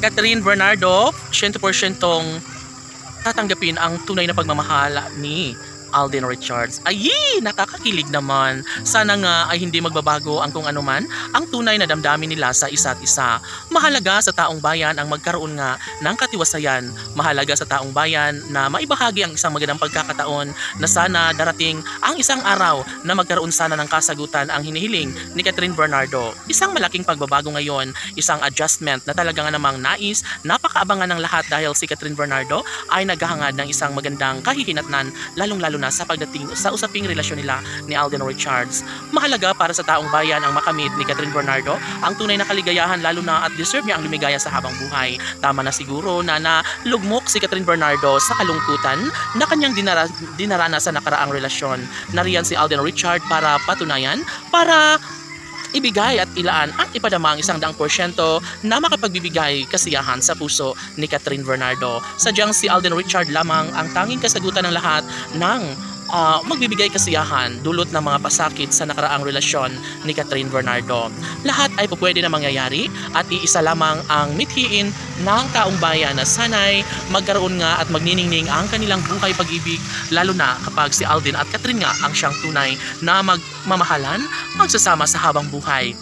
Catherine Bernardo, 100% tatanggapin ang tunay na pagmamahal ni Alden Richards. Ay, nakakakilig naman. Sana nga ay hindi magbabago ang kung anuman ang tunay na damdamin nila sa isa't isa. Mahalaga sa taong bayan ang magkaroon nga ng katiwasayan. Mahalaga sa taong bayan na maibahagi ang isang magandang pagkakataon na sana darating ang isang araw na magkaroon sana ng kasagutan ang hinihiling ni Catherine Bernardo. Isang malaking pagbabago ngayon, isang adjustment na talaga nga namang nais, napakaabangan ng lahat dahil si Catherine Bernardo ay naghahangad ng isang magandang kahihinatnan, lalong-lalo na sa pagdating sa usaping relasyon nila ni Alden Richards. Mahalaga para sa taong bayan ang makamit ni Catherine Bernardo ang tunay na kaligayahan, lalo na at deserve niya ang lumigaya sa habang buhay. Tama na siguro na nalugmok si Catherine Bernardo sa kalungkutan na kanyang dinaranas sa nakaraang relasyon. Nariyan si Alden Richards para patunayan, para ibigay at ilaan at ipadama ang 100% na makapagbibigay kasiyahan sa puso ni Catherine Bernardo. Sadyang si Alden Richards lamang ang tanging kasagutan ng lahat ng magbibigay kasiyahan dulot ng mga pasakit sa nakaraang relasyon ni Catherine Bernardo. Lahat ay pupwede na mangyayari at iisa lamang ang mithiin ng taong bayan na sanay magkaroon nga at magniningning ang kanilang buhay pag-ibig, lalo na kapag si Alden at Catherine nga ang siyang tunay na magmamahalan, magsasama sa habang buhay.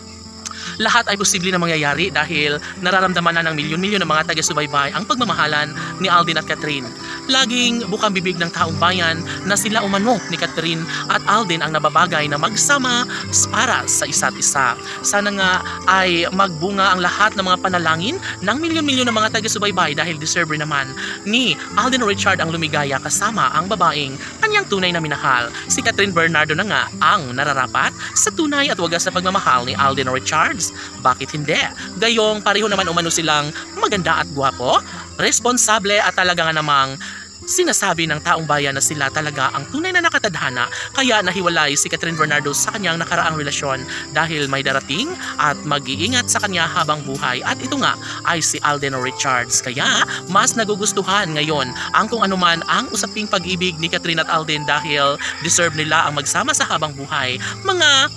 Lahat ay posible na mangyayari dahil nararamdaman na ng milyon-milyon ng mga taga-subaybay ang pagmamahalan ni Alden at Catherine. Laging bukang bibig ng taong bayan na sila umano ni Catherine at Alden ang nababagay na magsama para sa isa't isa. Sana nga ay magbunga ang lahat ng mga panalangin ng milyon-milyon ng mga taga-subaybay dahil deserve rin naman ni Alden Richards ang lumigaya kasama ang babaeng kanyang tunay na minahal. Si Catherine Bernardo na nga ang nararapat sa tunay at wagas na pagmamahal ni Alden Richards. Bakit hindi? Gayong pareho naman umano silang maganda at gwapo, responsable at talaga nga namang sinasabi ng taong bayan na sila talaga ang tunay na nakatadhana, kaya nahiwalay si Catherine Bernardo sa kanyang nakaraang relasyon dahil may darating at mag-iingat sa kanya habang buhay, at ito nga ay si Alden Richards. Kaya mas nagugustuhan ngayon ang kung anuman ang usaping pag-ibig ni Catherine at Alden dahil deserve nila ang magsama sa habang buhay. Mga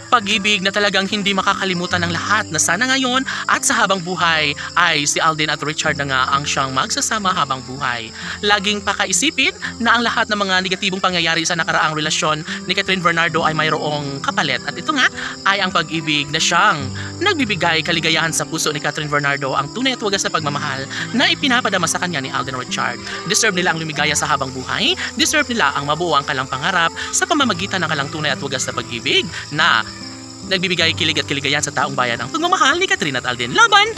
pag-ibig na talagang hindi makakalimutan ng lahat, na sana ngayon at sa habang buhay ay si Alden at Richard na nga ang siyang magsasama habang buhay. Laging pakaisipin na ang lahat ng mga negatibong pangyayari sa nakaraang relasyon ni Catherine Bernardo ay mayroong kapalit, at ito nga ay ang pag-ibig na siyang nagbibigay kaligayahan sa puso ni Catherine Bernardo, ang tunay at wagas na pagmamahal na ipinapadama sa kanya ni Alden Richard. Deserve nila ang lumigaya sa habang buhay, deserve nila ang mabuo ang kalang pangarap sa pamamagitan ng kalang tunay at wagas na pag-ibig na nagbibigay kilig at kiligayan sa taong bayan, ang pagmamahal ni Catherine at Alden. Laban!